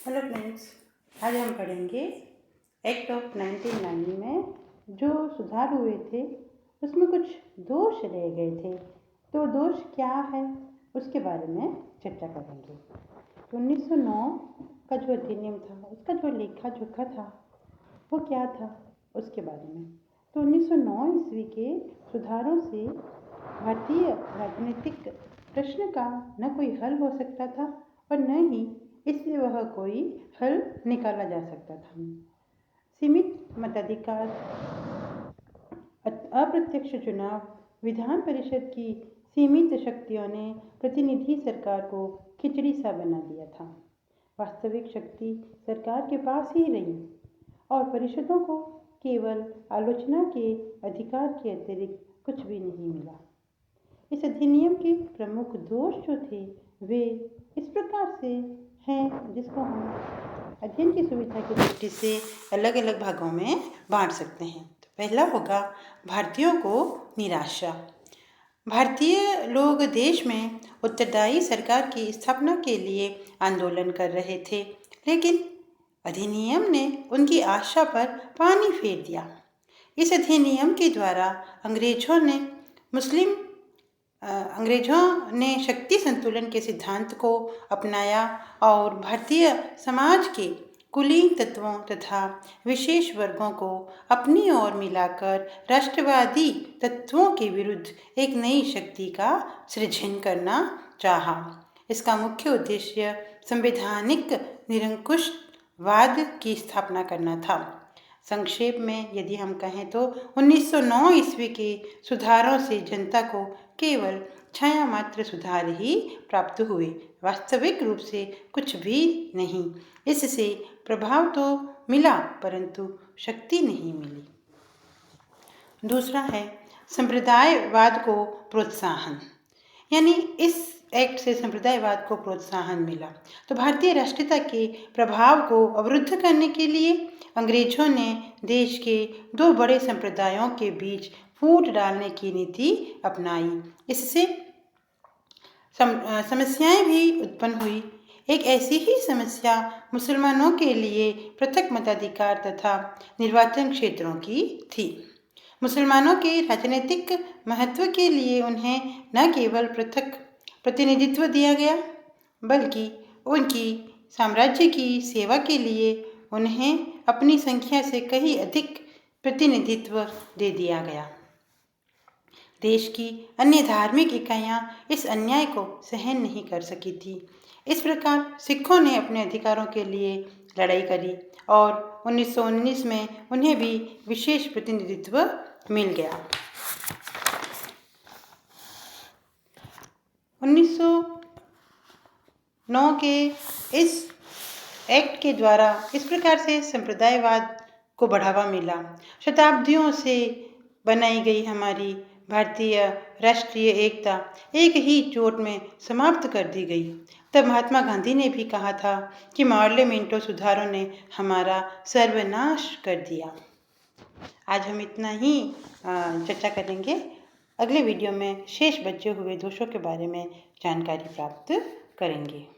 Hello friends, आज हम पढ़ेंगे एक्ट ऑफ 1990 में जो सुधार हुए थे उसमें कुछ दोष रह गए थे। तो दोष क्या है उसके बारे में चर्चा करेंगे। तो 1909 का जो अधिनियम था उसका जो लेखा जोखा था वो क्या था उसके बारे में। तो 1909 ईस्वी के सुधारों से भारतीय राजनीतिक प्रश्न का न कोई हल हो सकता था और न ही इससे वह कोई हल निकाला जा सकता था। सीमित मताधिकार, अप्रत्यक्ष चुनाव, विधान परिषद की सीमित शक्तियों ने प्रतिनिधि सरकार को खिचड़ी सा बना दिया था। वास्तविक शक्ति सरकार के पास ही रही और परिषदों को केवल आलोचना के अधिकार के अतिरिक्त कुछ भी नहीं मिला। इस अधिनियम के प्रमुख दोष जो थे वे इस प्रकार से हैं जिसको हम अध्ययन की सुविधा की दृष्टि से अलग अलग भागों में बांट सकते हैं। तो पहला होगा भारतीयों को निराशा। भारतीय लोग देश में उत्तरदायी सरकार की स्थापना के लिए आंदोलन कर रहे थे, लेकिन अधिनियम ने उनकी आशा पर पानी फेर दिया। इस अधिनियम के द्वारा अंग्रेजों ने शक्ति संतुलन के सिद्धांत को अपनाया और भारतीय समाज के कुलीन तत्वों तथा विशेष वर्गों को अपनी ओर मिलाकर राष्ट्रवादी तत्वों के विरुद्ध एक नई शक्ति का सृजन करना चाहा। इसका मुख्य उद्देश्य संवैधानिक निरंकुशवाद की स्थापना करना था। संक्षेप में यदि हम कहें तो 1909 ईस्वी के सुधारों से जनता को केवल छाया मात्र सुधार ही प्राप्त हुए, वास्तविक रूप से कुछ भी नहीं। इससे प्रभाव तो मिला परंतु शक्ति नहीं मिली। दूसरा है संप्रदायवाद को प्रोत्साहन, यानी इस एक्ट से संप्रदायवाद को प्रोत्साहन मिला। तो भारतीय राष्ट्रीयता के प्रभाव को अवरुद्ध करने के लिए अंग्रेजों ने देश के दो बड़े संप्रदायों के बीच फूट डालने की नीति अपनाई। इससे समस्याएं भी उत्पन्न हुई। एक ऐसी ही समस्या मुसलमानों के लिए पृथक मताधिकार तथा निर्वाचन क्षेत्रों की थी। मुसलमानों के राजनीतिक महत्व के लिए उन्हें न केवल पृथक प्रतिनिधित्व दिया गया बल्कि उनकी साम्राज्य की सेवा के लिए उन्हें अपनी संख्या से कहीं अधिक प्रतिनिधित्व दे दिया गया। देश की अन्य धार्मिक इकाइयां इस अन्याय को सहन नहीं कर सकी थी। इस प्रकार सिखों ने अपने अधिकारों के लिए लड़ाई करी और 1919 में उन्हें भी विशेष प्रतिनिधित्व मिल गया। 1909 के इस एक्ट के द्वारा इस प्रकार से संप्रदायवाद को बढ़ावा मिला। शताब्दियों से बनाई गई हमारी भारतीय राष्ट्रीय एकता एक ही चोट में समाप्त कर दी गई। तब महात्मा गांधी ने भी कहा था कि मार्ले मिंटो सुधारों ने हमारा सर्वनाश कर दिया। आज हम इतना ही चर्चा करेंगे। अगले वीडियो में शेष बचे हुए दोषों के बारे में जानकारी प्राप्त करेंगे।